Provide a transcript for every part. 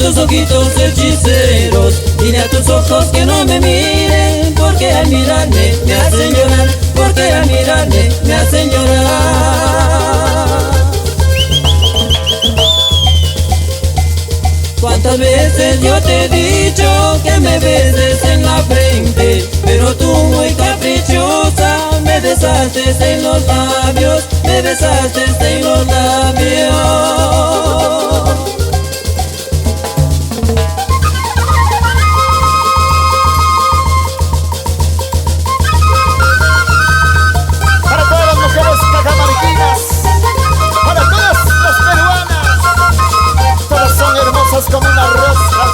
tus ojitos hechiceros, dile a tus ojos que no me miren, porque al mirarme me hacen llorar, porque al mirarme me hacen llorar. ¿Cuántas veces yo te he dicho que me beses en la frente? Pero tú muy caprichosa me besaste en los labios, me besaste en los labios. Para todas las mujeres cajamarquinas, para todas las peruanas, todas son hermosas como unas rosas.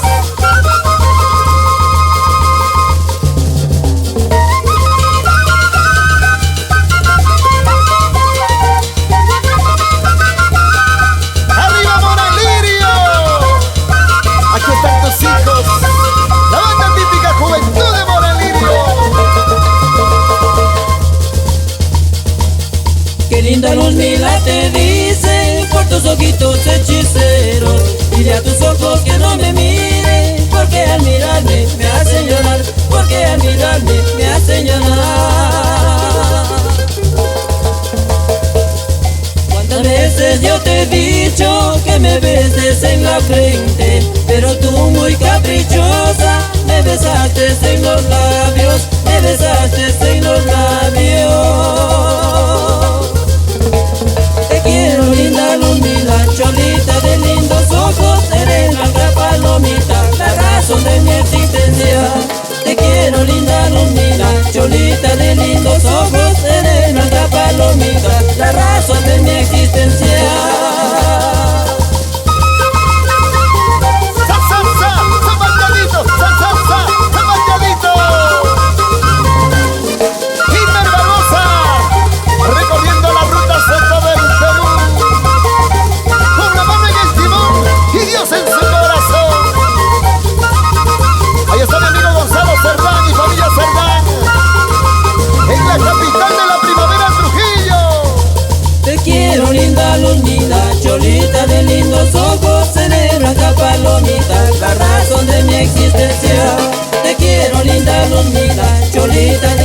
¡Arriba Moralirio! Aquí están tus hijos, la banda típica Juventud de Moralirio. Qué linda luz mila te dice por tus ojitos hechiceros, dile a tus ojos que no me miren, porque al mirarme me hacen llorar, porque al mirarme me hacen llorar. ¿Cuántas veces yo te he dicho que me beses en la frente? Pero tú muy caprichosa me besaste en los labios, me besaste en los labios. Te quiero linda Lumila, cholita de lindos ojos, eres blanca palomita, la razón de mi existencia. Te quiero linda Lumila, cholita de lindos ojos, eres blanca palomita, la razón de mi existencia. Cholita de lindos ojos, eres blanca palomita, la razón de mi existencia. Te quiero linda Lumila, cholita